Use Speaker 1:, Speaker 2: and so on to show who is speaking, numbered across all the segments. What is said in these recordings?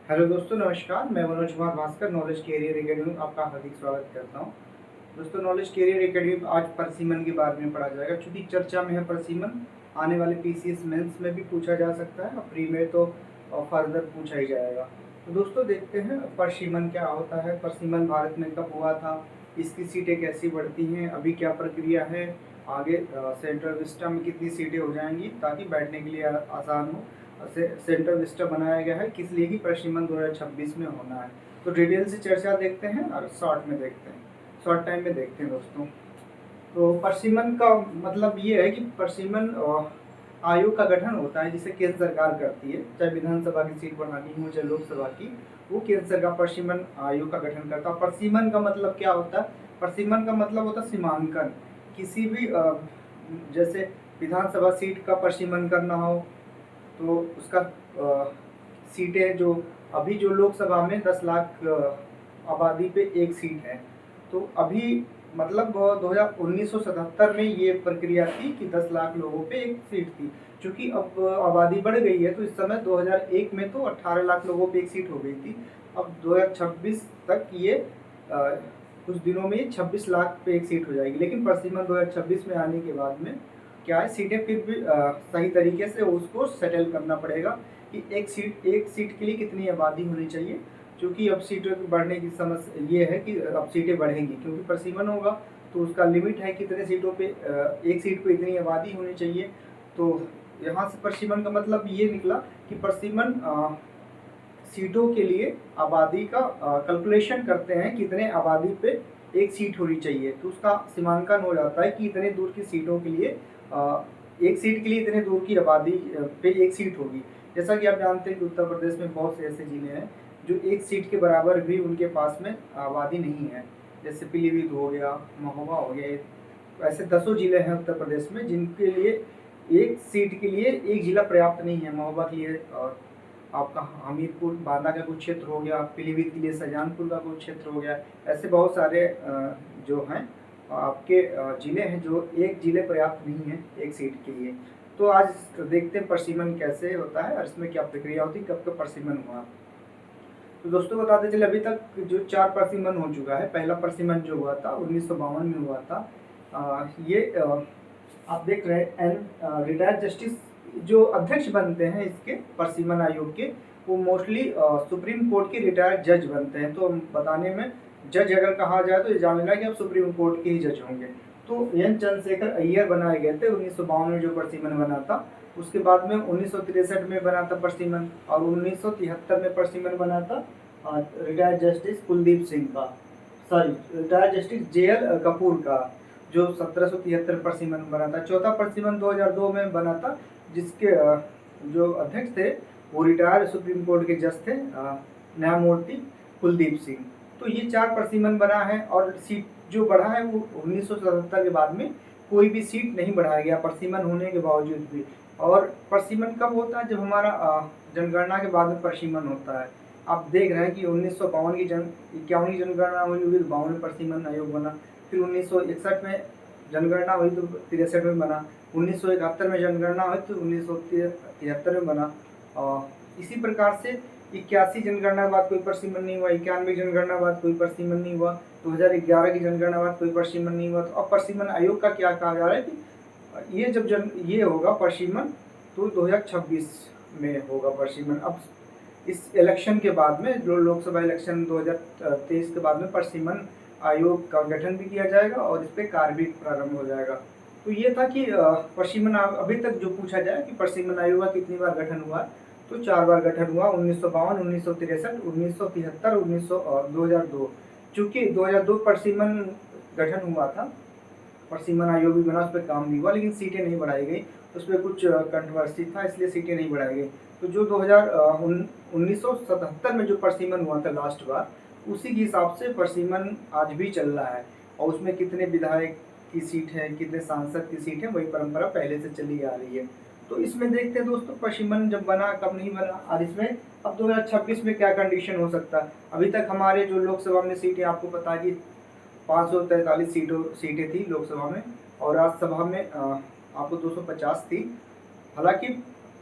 Speaker 1: Hello दोस्तों, नमस्कार। मैं Manoj Kumar Bhaskar knowledge career academy में आपका हार्दिक स्वागत करता हूं। दोस्तों, नॉलेज कैरियर एकेडमी में आज परसिमन के बारे में पढ़ा जाएगा। चूंकि चर्चा में है परसिमन, आने वाले पीसीएस मेंस में भी पूछा जा सकता है और प्री में तो फर्दर पूछा ही जाएगा। तो दोस्तों, देखते हैं परसिमन क्या होता है, परसिमन भारत में कब हुआ था, इसकी सीटें कैसी बढ़ती हैं, अभी क्या प्रक्रिया है, आगे सेंट्रल विस्टा में कितनी सीटें हो जाएंगी ताकि बैठने के लिए आसान हो। सेंट्रल विस्टा बनाया गया है किस लिए कि परसिमन 2026 में होना है। तो डिटेल से चर्चा देखते हैं और शॉर्ट में देखते हैं, शॉर्ट टाइम में देखते हैं दोस्तों। तो परसिमन का मतलब ये है कि परसिमन आयोग का गठन होता है जिसे केंद्र सरकार करती है, चाहे विधानसभा की सीट बढ़ानी हो चाहे लोकसभा की, वो केंद्र सरकार परसिमन आयोग का गठन करता है। परसिमन का मतलब क्या होता है? परसिमन का मतलब होता है सीमांकन। किसी भी जैसे विधानसभा सीट का परसिमन करना हो तो उसका सीटें जो अभी जो लोकसभा में 10 लाख आबादी पे एक सीट है, तो अभी मतलब 1977 में ये प्रक्रिया थी कि 10 लाख लोगों पे एक सीट थी। क्योंकि अब आबादी बढ़ गई है तो इस समय 2001 में तो 18 लाख लोगों पे एक सीट हो गई थी। अब 2026 तक ये कुछ दिनों में 26 लाख पे एक सीट हो जाएगी। लेकिन परसिमन 2026 में आने के बाद में क्या है, सीटें फिर भी सही तरीके से उसको सेटल करना पड़ेगा कि एक सीट के लिए कितनी आबादी होनी चाहिए। क्योंकि अब सीटों के बढ़ने की समस्या ये है कि अब सीटें बढ़ेंगी, क्योंकि परसिमन होगा तो उसका लिमिट है कितने सीटों पे एक सीट पे इतनी आबादी होनी चाहिए। तो यहाँ से परसिमन का मतलब ये निकला कि परसिमन सीटों के लिए आबादी का कैलकुलेशन करते हैं, कितने आबादी पे एक सीट होनी चाहिए। तो उसका सीमांकन हो जाता है कि इतने दूर की सीटों के लिए एक सीट के लिए इतने दूर की आबादी पे एक सीट होगी। जैसा कि आप जानते हैं कि उत्तर प्रदेश में बहुत से ऐसे जिले हैं जो एक सीट के बराबर भी उनके पास में आबादी नहीं है। जैसे पीलीभीत हो गया, महोबा हो गया, ऐसे दसों जिले हैं उत्तर प्रदेश में जिनके लिए एक सीट के लिए एक जिला पर्याप्त नहीं है। महोबा के लिए और आपका हमीरपुर बांदा का कुछ क्षेत्र हो गया, पीलीभीत के लिए शाहजहानपुर का कुछ क्षेत्र हो गया। ऐसे बहुत सारे जो हैं आपके जिले हैं जो एक जिले पर्याप्त नहीं है एक सीट के लिए। तो आज देखते हैं परसिमन कैसे होता है और इसमें क्या प्रक्रिया होती है, कब का परसिमन हुआ। तो दोस्तों, बताते चले अभी तक जो 4 परसिमन हो चुका है। पहला परसिमन जो हुआ था 1952 में हुआ था। आप देख रहे हैं रिटायर्ड जस्टिस जो अध्यक्ष बनते हैं इसके परसिमन आयोग के, वो मोस्टली सुप्रीम कोर्ट के रिटायर्ड जज बनते हैं। तो बताने में जज अगर कहा जाए तो ये जान लेना कि अब सुप्रीम कोर्ट के ही जज होंगे। तो एन चंद्रशेखर अय्यर बनाए गए थे 1952 में जो परसिमन बना था। उसके बाद में 1963 में बना था परसिमन और 1973 में परसिमन बना था रिटायर्ड जस्टिस कुलदीप सिंह का, सॉरी रिटायर्ड जस्टिस जे.एल. कपूर का, जो 1773 परसिमन बना था। चौथा परसिमन 2002 में बना था जिसके जो अध्यक्ष थे वो रिटायर्ड सुप्रीम कोर्ट के जज थे न्यायमूर्ति कुलदीप सिंह। तो ये 4 परसिमन बना है और सीट जो बढ़ा है वो 1977 के बाद में कोई भी सीट नहीं बढ़ाया गया परसिमन होने के बावजूद भी। और परसिमन कब होता है? जब हमारा जनगणना के बाद में परसिमन होता है। आप देख रहे हैं कि 1951 की 51 की जनगणना हुई, 52 में परसिमन आयोग बना। फिर 1961 में जनगणना हुई तो 63 में बना। 1971 में जनगणना हुई तो 1973 में बना। और इसी प्रकार से 81 जनगणना के बाद कोई परसिमन नहीं हुआ, 91 जनगणना के बाद कोई परसिमन नहीं हुआ, 2011 की जनगणना के बाद कोई परसिमन नहीं हुआ। तो अब परसिमन आयोग का क्या कहा जा रहा है कि ये जब ये होगा परसिमन तो 2026 में होगा परसिमन। अब इस इलेक्शन के बाद में जो लोकसभा इलेक्शन 2023 के बाद में परसिमन आयोग का गठन भी किया जाएगा और इस पर कार्य भी प्रारंभ हो जाएगा। तो ये था कि परसिमन अभी तक जो पूछा जाए कि परसिमन आयोग का कितनी बार गठन हुआ, तो 4 बार गठन हुआ, 1952, 1963, 1973, 2002। चूंकि 2002 परसिमन गठन हुआ था, परसिमन आयोग भी बना, उस पर काम भी हुआ, लेकिन सीटें नहीं बढ़ाई गई। उस पर कुछ कंट्रोवर्सी था इसलिए सीटें नहीं बढ़ाई गई। तो जो 1977 में जो परसिमन हुआ था लास्ट बार, उसी के हिसाब से परसिमन आज भी चल रहा है। और उसमें कितने विधायक की सीट है, कितने सांसद की सीट है, वही परंपरा पहले से चली आ रही है। तो इसमें देखते हैं दोस्तों परसिमन जब बना कब नहीं बना और इसमें अब 2026 में क्या कंडीशन हो सकता है। अभी तक हमारे जो लोकसभा में सीटें आपको पता है कि 543 सीटें थी लोकसभा में और राज्यसभा में आपको 250 थी। हालांकि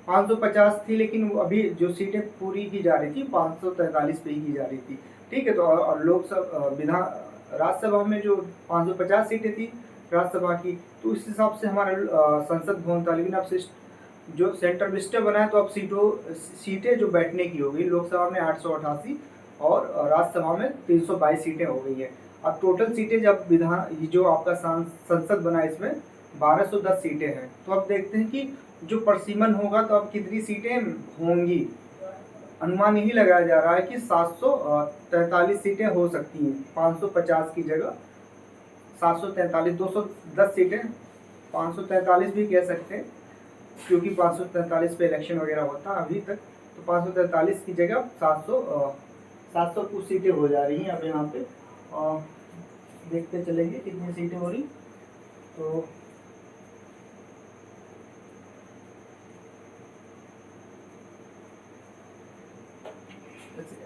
Speaker 1: 550 थी, लेकिन अभी जो सीटें पूरी की जा रही थी 543 पे ही की जा रही थी। ठीक है, तो और लोकसभा विधान राज्यसभा में जो 550 सीटें थी राज्यसभा की, तो उस हिसाब से हमारा संसद भवन था। लेकिन अब जो सेंट्रल विस्टा बना है, तो अब सीटें जो बैठने की होगी, लोकसभा में 888 और राज्यसभा में 322 सीटें हो गई है। अब टोटल सीटें जब ये जो आपका संसद बना है, इसमें 1210 सीटें हैं। तो अब देखते हैं कि जो प्रसीमन होगा तो अब कितनी सीटें होंगी। अनुमान यही लगाया जा रहा है कि 743 सीटें हो सकती हैं, 550 की जगह 743, 210 सीटें, 543 भी कह सकते हैं, क्योंकि 543 पे इलेक्शन वगैरह होता है अभी तक। तो 543 की जगह 700 कुछ सीटें हो जा रही हैं अब यहाँ पे। देखते चलेंगे कितनी सीटें हो रही। तो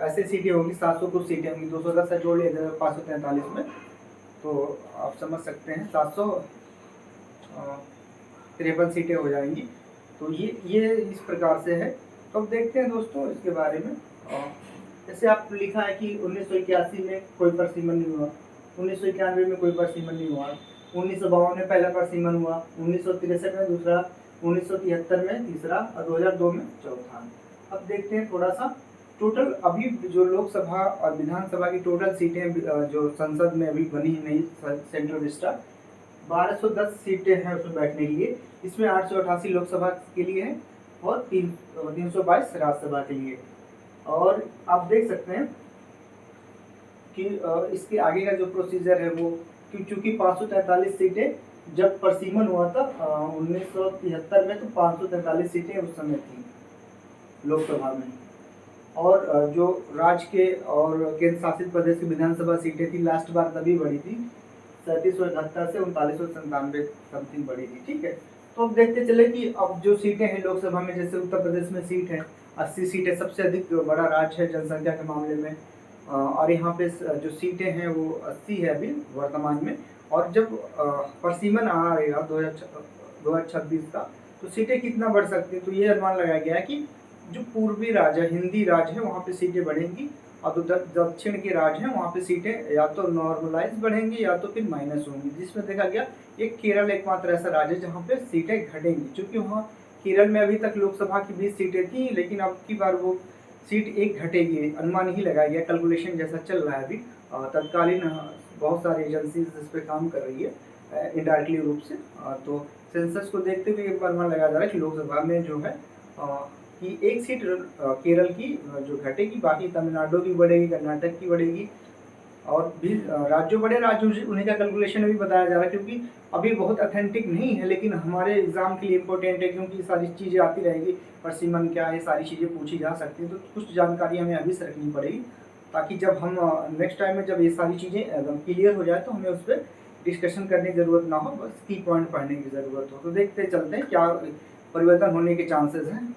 Speaker 1: ऐसे सीटें होंगी, 700 कुछ सीटें होंगी, 210 से जोड़ लिया 543 में, तो आप समझ सकते हैं 753 सीटें हो जाएंगी। तो ये इस प्रकार से है। तो अब देखते हैं दोस्तों इसके बारे में। जैसे आप लिखा है कि 1981 में कोई प्रसीमन नहीं हुआ, 1991 में कोई प्रसीमन नहीं हुआ, 1952 में पहला प्रसीमन हुआ, 1963 में दूसरा, 1973 में तीसरा और 2002 में चौथा। अब देखते हैं थोड़ा सा टोटल अभी जो लोकसभा और विधानसभा की टोटल सीटें जो संसद में अभी बनी नई सेंट्रल विस्टा, 1210 सीटें हैं उसमें बैठने के लिए। इसमें 888 लोकसभा के लिए है और 322 राज्यसभा के लिए। और आप देख सकते हैं कि इसके आगे का जो प्रोसीजर है वो, क्योंकि 543 सीटें जब प्रसीमन हुआ था 1973 में, तो 543 सीटें उस समय थी लोकसभा में। और जो राज्य के और केंद्र शासित प्रदेश की विधानसभा सीटें थी लास्ट बार तभी बढ़ी थी, 3771 से 3997 समथिंग बढ़ी थी। ठीक है, तो अब देखते चले कि अब जो सीटें हैं लोकसभा में, जैसे उत्तर प्रदेश में सीट है 80 सीटें, सबसे अधिक बड़ा राज्य है जनसंख्या के मामले में। और यहाँ पे जो सीटें हैं वो 80 है अभी वर्तमान में। और जब प्रसीमन आएगा 2026 का, तो सीटें कितना बढ़ सकती है, तो ये अनुमान लगाया गया है कि जो पूर्वी राज्य हिंदी राज्य है वहाँ पे सीटें बढ़ेंगी, और जो दक्षिण के राज्य हैं वहाँ पे सीटें या तो नॉर्मलाइज बढ़ेंगी या तो फिर माइनस होंगी। जिसमें देखा गया एक केरल एकमात्र ऐसा राज्य है जहाँ पे सीटें घटेंगी, क्योंकि वहाँ केरल में अभी तक लोकसभा की 20 सीटें थी, लेकिन अब की बार वो सीट एक घटेगी, अनुमान ही लगाया गया, कैलकुलेशन जैसा चल रहा है अभी। तत्कालीन बहुत सारी एजेंसीज इस पर काम कर रही है इनडायरेक्टली रूप से। तो सेंसस को देखते हुए एक बार अनुमान लगाया जा रहा है कि लोकसभा में जो है कि एक सीट केरल की जो घटेगी, बाकी तमिलनाडु की बढ़ेगी, कर्नाटक की बढ़ेगी, और भी राज्यों बड़े राज्य उन्हीं का कैलकुलेशन अभी बताया जा रहा है, क्योंकि अभी बहुत अथेंटिक नहीं है, लेकिन हमारे एग्जाम के लिए इम्पोर्टेंट है, क्योंकि सारी चीज़ें आती रहेगी, प्रसीमन क्या है, सारी चीज़ें पूछी जा सकती हैं। तो कुछ जानकारी हमें अभी से रखनी पड़ेगी, ताकि जब हम नेक्स्ट टाइम में जब ये सारी चीज़ें क्लियर हो जाए तो हमें उस पर डिस्कशन करने की ज़रूरत ना हो, बस की पॉइंट पढ़ने की ज़रूरत हो। तो देखते चलते हैं क्या परिवर्तन होने के चांसेस हैं।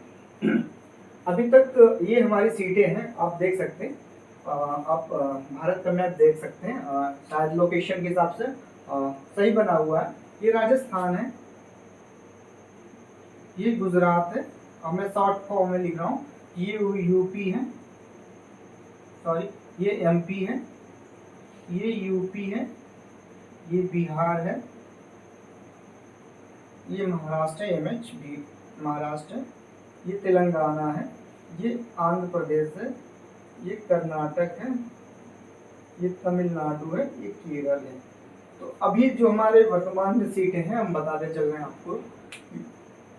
Speaker 1: अभी तक ये हमारी सीटें हैं, आप देख सकते हैं। आप भारत का मैप देख सकते हैं, शायद लोकेशन के हिसाब से सही बना हुआ है। ये राजस्थान है, ये गुजरात है, अब मैं शॉर्ट फॉर्म में लिख रहा हूँ, ये यूपी है, सॉरी ये एमपी है, ये यूपी है, ये बिहार है, ये महाराष्ट्र है, एमएच भी महाराष्ट्र है, ये तेलंगाना है, ये आंध्र प्रदेश है, ये कर्नाटक है, ये तमिलनाडु है, ये केरल है। तो अभी जो हमारे वर्तमान में सीटें हैं हम बताते चल रहे हैं आपको।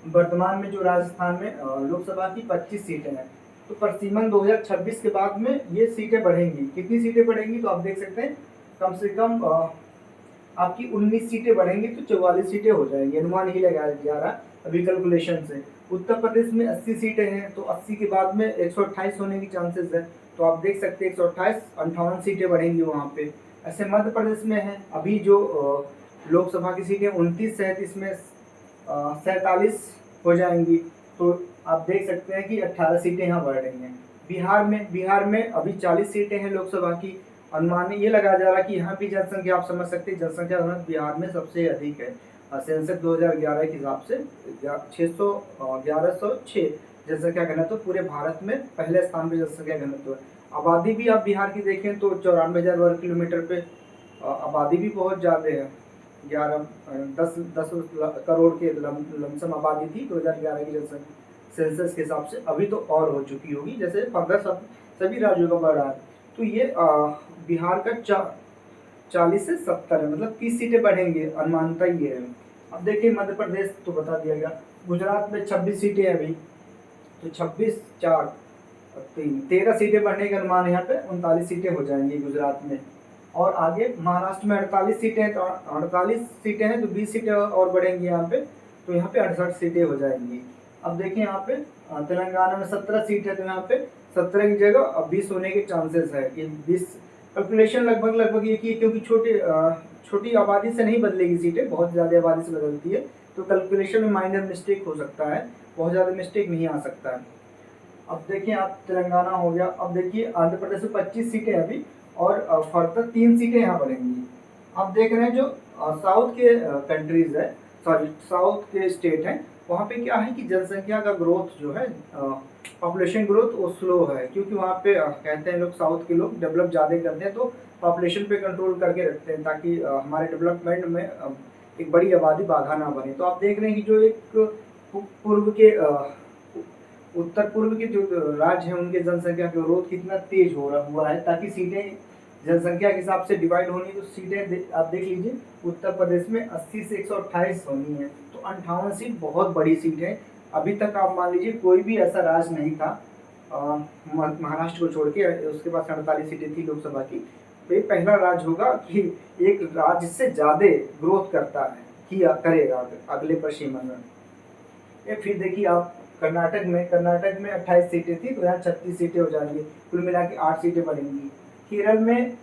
Speaker 1: वर्तमान में जो राजस्थान में लोकसभा की 25 सीटें हैं, तो प्रसीमन 2026 के बाद में ये सीटें बढ़ेंगी। कितनी सीटें बढ़ेंगी, तो आप देख सकते हैं कम से कम आपकी 19 सीटें बढ़ेंगी, तो 44 सीटें हो जाएंगी, अनुमान ही लगाया जा रहा है अभी कैलकुलेशन से। उत्तर प्रदेश में 80 सीटें हैं, तो 80 के बाद में 128 होने की चांसेस है, तो आप देख सकते हैं 128 58 सीटें बढ़ेंगी वहाँ पे। ऐसे मध्य प्रदेश में है, अभी जो लोकसभा की सीटें 29 है, इसमें 47 हो जाएंगी, तो आप देख सकते हैं कि 18 सीटें यहाँ बढ़ रही हैं। बिहार में अभी 40 सीटें हैं लोकसभा की, अनुमान ये लगाया जा रहा है कि यहाँ भी जनसंख्या आप समझ सकते हैं, जनसंख्या घनत्व बिहार में सबसे अधिक है, सेंसेक्स 2011 के हिसाब से 1106 जनसंख्या घनत्व पूरे भारत में पहले स्थान पे जनसंख्या घनत्व है। आबादी भी आप बिहार की देखें तो 94,000 वर्ग किलोमीटर पे आबादी भी बहुत ज़्यादा है। 10 करोड़ के लमसम आबादी थी 2011 की जनसंख्या सेंसस के हिसाब से। अभी तो और हो चुकी होगी, जैसे फर्दर सभी राज्यों का बढ़ रहा है। तो ये बिहार का 40 से 70 है, मतलब 30 सीटें बढ़ेंगे, अनुमानता ये है। अब देखिए मध्य प्रदेश तो बता दिया गया। गुजरात में 26 सीटें हैं अभी, तो 26 4 3 13 सीटें बढ़ने का अनुमान है। यहाँ पे 39 सीटें हो जाएंगी गुजरात में। और आगे महाराष्ट्र में 48 सीटें हैं, तो 48 सीटें हैं तो 20 सीटें और बढ़ेंगी यहाँ पे, तो यहाँ पे 68 सीटें हो जाएंगी। अब देखिए यहाँ पे तेलंगाना में 17 सीट है, तो यहाँ पे 17 की जगह 20 होने के चांसेस है कि 20। कैलकुलेशन लगभग एक ही, क्योंकि छोटी आबादी से नहीं बदलेगी सीटें, बहुत ज़्यादा आबादी से बदलती है, तो कैलकुलेशन में माइनर मिस्टेक हो सकता है, बहुत ज़्यादा मिस्टेक नहीं आ सकता है। अब देखिए आप तेलंगाना हो गया। अब देखिए आंध्र प्रदेश में 25 सीटें अभी, और फर्दर 3 सीटें यहाँ बढ़ेंगी। आप देख रहे हैं जो साउथ के कंट्रीज है, सॉरी साउथ के स्टेट हैं, वहाँ पे क्या है कि जनसंख्या का ग्रोथ जो है, पॉपुलेशन ग्रोथ वो स्लो है, क्योंकि वहाँ पे कहते हैं लोग, साउथ के लोग डेवलप ज़्यादा करते हैं, तो पॉपुलेशन पे कंट्रोल करके रखते हैं, ताकि हमारे डेवलपमेंट में एक बड़ी आबादी बाधा ना बने। तो आप देख रहे हैं कि जो एक पूर्व के उत्तर पूर्व के जो राज्य हैं, उनके जनसंख्या का ग्रोथ कितना तेज हुआ है, ताकि सीटें जनसंख्या के हिसाब से डिवाइड होनी, तो सीटें आप देख लीजिए उत्तर प्रदेश में 80 से 128 होनी है, तो 58 सीट बहुत बड़ी सीट है। अभी तक आप मान लीजिए कोई भी ऐसा राज्य नहीं था महाराष्ट्र को छोड़ के, उसके पास 48 सीटें थी लोकसभा की, तो ये पहला राज्य होगा कि एक राज्य से ज़्यादा ग्रोथ करता है, करेगा अगले पश्चिम में। ये फिर देखिए आप कर्नाटक में 28 सीटें थी, तो यहाँ 36 सीटें हो जाएंगी, कुल मिला के 8 सीटें बढ़ेंगी। केरल में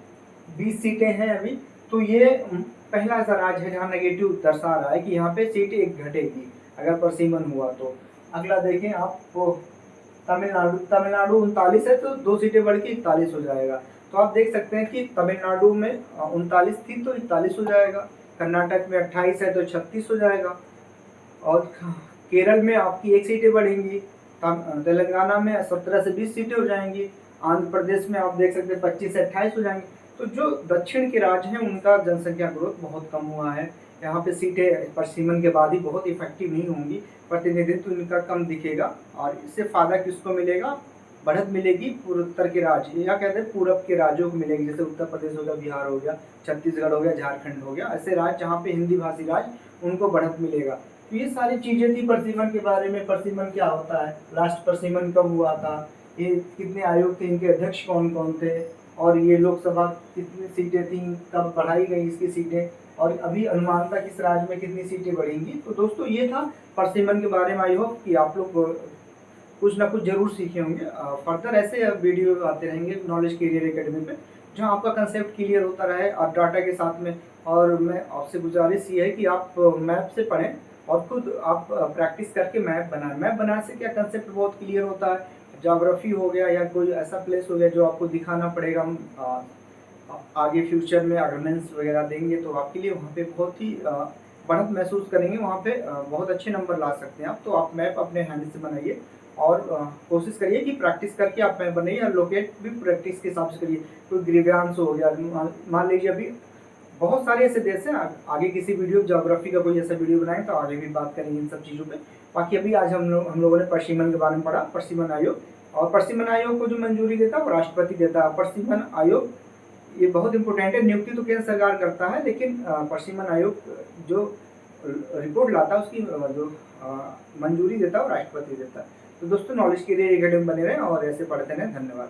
Speaker 1: 20 सीटें हैं अभी, तो ये पहला ऐसा राज्य है जहाँ नेगेटिव दर्शा रहा है कि यहाँ पे सीटें एक घटेगी अगर परसिमन हुआ तो। अगला देखें आप तमिलनाडु 39 है, तो 2 सीटें बढ़ के 41 हो जाएगा। तो आप देख सकते हैं कि तमिलनाडु में 39 थी तो 41 हो जाएगा, कर्नाटक में 28 है तो 36 हो जाएगा, और केरल में आपकी 1 सीटें बढ़ेंगी, तेलंगाना में 17 से 20 सीटें हो जाएंगी, आंध्र प्रदेश में आप देख सकते हैं 25 से 28 हो जाएंगे। तो जो दक्षिण के राज्य हैं उनका जनसंख्या ग्रोथ बहुत कम हुआ है, यहाँ पे सीटें पश्चिमन के बाद ही बहुत इफेक्टिव नहीं होंगी, प्रतिनिधित्व इनका कम दिखेगा, और इससे फायदा किसको मिलेगा, बढ़त मिलेगी पूर्वोत्तर के राज्य, या कहते हैं पूरब के राज्यों को मिलेगी, जैसे उत्तर प्रदेश हो गया, बिहार हो गया, छत्तीसगढ़ हो गया, झारखंड हो गया, ऐसे राज्य जहाँ पे हिंदी भाषी राज्य, उनको बढ़त मिलेगा। तो ये सारी चीज़ें थी परसिमन के बारे में। परसिमन क्या होता है, लास्ट परसिमन कब हुआ था, ये कितने आयोग थे, इनके अध्यक्ष कौन कौन थे, और ये लोकसभा कितनी सीटें थी, कब बढ़ाई गई इसकी सीटें, और अभी अनुमानता किस राज्य में कितनी सीटें बढ़ेंगी। तो दोस्तों ये था परसिमन के बारे में। आई होप कि आप लोग कुछ ना कुछ जरूर सीखे होंगे। फर्दर ऐसे वीडियो आते रहेंगे नॉलेज कैरियर एकेडमी पे, जहाँ आपका कंसेप्ट क्लियर होता रहे और डाटा के साथ में। और मैं आपसे गुजारिश ये है कि आप मैप से पढ़ें और खुद आप प्रैक्टिस करके मैप बनाएं। मैप बनाने से क्या कंसेप्ट बहुत क्लियर होता है। ज्योग्राफी हो गया या कोई ऐसा प्लेस हो गया जो आपको दिखाना पड़ेगा, हम आगे फ्यूचर में अटेंडेंस वगैरह देंगे तो आपके लिए वहाँ पे बहुत ही बढ़त महसूस करेंगे, वहाँ पे बहुत अच्छे नंबर ला सकते हैं आप। तो आप मैप अपने हैंड से बनाइए और कोशिश करिए कि प्रैक्टिस करके आप मैप बनाइए, और लोकेट भी प्रैक्टिस के हिसाब से करिए। कोई ग्रीवियांस हो गया, मान लीजिए अभी बहुत सारे ऐसे देश हैं, आगे किसी वीडियो ज्योग्राफी का कोई ऐसा वीडियो बनाएं तो आगे भी बात करेंगे इन सब चीज़ों पे। बाकी अभी आज हम लोगों ने परसिमन के बारे में पढ़ा, परसिमन आयोग। और परसिमन आयोग को जो मंजूरी देता है वो राष्ट्रपति देता है। परसिमन आयोग ये बहुत इंपॉर्टेंट है, नियुक्ति तो केंद्र सरकार करता है, लेकिन परसिमन आयोग जो रिपोर्ट लाता है उसकी जो मंजूरी देता है वो राष्ट्रपति देता है। तो दोस्तों नॉलेज के लिए एकेडमी बने रहें और ऐसे पढ़ते रहें। धन्यवाद।